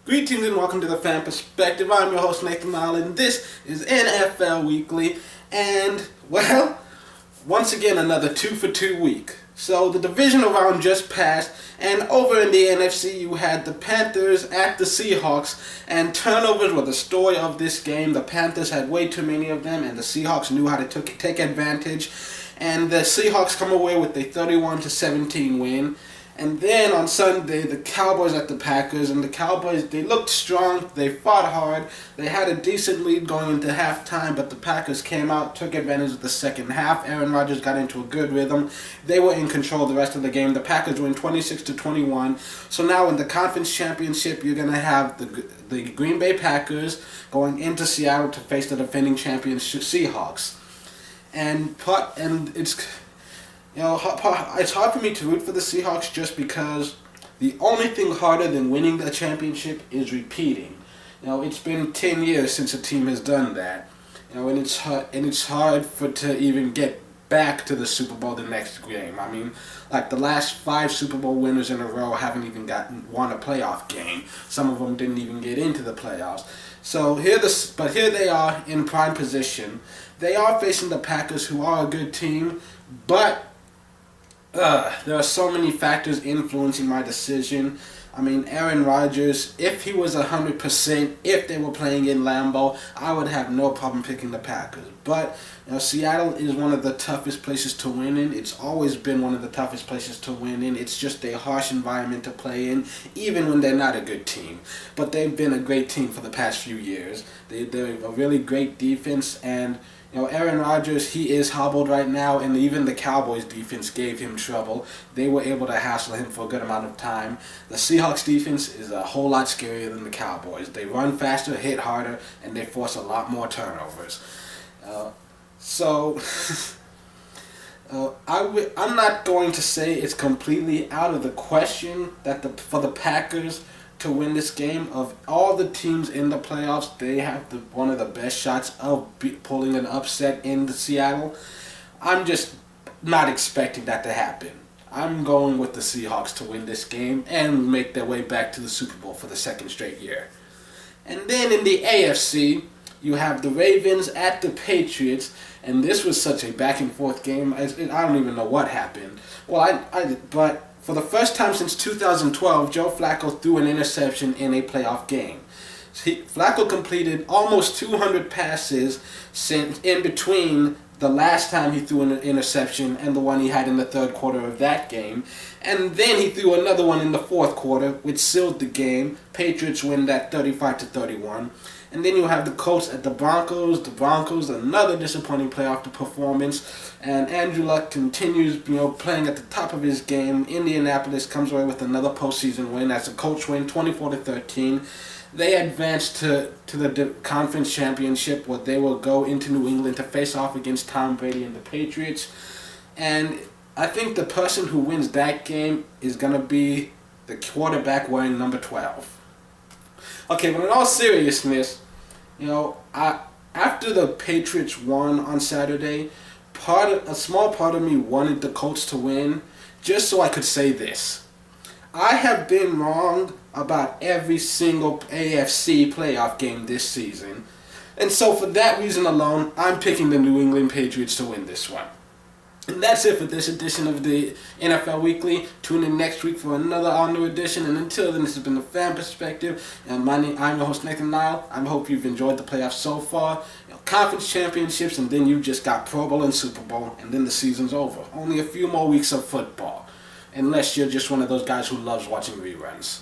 Greetings and welcome to the Fan Perspective. I'm your host Nathan Allen. This is NFL Weekly, and well, once again another 2 for 2 week. So the Divisional Round just passed, and over in the NFC you had the Panthers at the Seahawks, and turnovers were the story of this game. The Panthers had way too many of them, and the Seahawks knew how to take advantage, and the Seahawks come away with a 31-17 win. And then on Sunday, the Cowboys at the Packers, and the Cowboys, they looked strong, they fought hard, they had a decent lead going into halftime, but the Packers came out, took advantage of the second half. Aaron Rodgers got into a good rhythm. They were in control the rest of the game. The Packers win 26-21. So now in the conference championship, you're going to have the Green Bay Packers going into Seattle to face the defending champions Seahawks. And it's... it's hard for me to root for the Seahawks just because the only thing harder than winning the championship is repeating. It's been 10 years since a team has done that. And it's hard to even get back to the Super Bowl the next game. I mean, like the last 5 Super Bowl winners in a row haven't even won a playoff game. Some of them didn't even get into the playoffs. So here they are in prime position. They are facing the Packers, who are a good team, but there are so many factors influencing my decision. I mean, Aaron Rodgers, if he was 100%, if they were playing in Lambeau, I would have no problem picking the Packers. But Seattle is one of the toughest places to win in. It's always been one of the toughest places to win in. It's just a harsh environment to play in, even when they're not a good team. But they've been a great team for the past few years. They're a really great defense, and Aaron Rodgers, he is hobbled right now, and even the Cowboys defense gave him trouble. They were able to hassle him for a good amount of time. The Seahawks defense is a whole lot scarier than the Cowboys. They run faster, hit harder, and they force a lot more turnovers. I'm not going to say it's completely out of the question that for the Packers to win this game. Of all the teams in the playoffs, they have one of the best shots of pulling an upset in Seattle. I'm just not expecting that to happen. I'm going with the Seahawks to win this game and make their way back to the Super Bowl for the second straight year. And then in the AFC, you have the Ravens at the Patriots, and this was such a back and forth game. I don't even know what happened. But for the first time since 2012, Joe Flacco threw an interception in a playoff game. Flacco completed almost 200 passes in between the last time he threw an interception and the one he had in the third quarter of that game. And then he threw another one in the fourth quarter, which sealed the game. Patriots win that 35-31. And then you have the Colts at the Broncos. The Broncos, another disappointing playoff performance. And Andrew Luck continues, playing at the top of his game. Indianapolis comes away with another postseason win as the Colts win 24-13. They advance to the conference championship, where they will go into New England to face off against Tom Brady and the Patriots. And I think the person who wins that game is going to be the quarterback wearing number 12. Okay, but in all seriousness, after the Patriots won on Saturday, a small part of me wanted the Colts to win just so I could say this. I have been wrong about every single AFC playoff game this season. And so for that reason alone, I'm picking the New England Patriots to win this one. And that's it for this edition of the NFL Weekly. Tune in next week for another all-new edition. And until then, this has been the Fan Perspective. And I'm your host, Nathan Nile. I hope you've enjoyed the playoffs so far. Conference championships, and then you just got Pro Bowl and Super Bowl, and then the season's over. Only a few more weeks of football. Unless you're just one of those guys who loves watching reruns.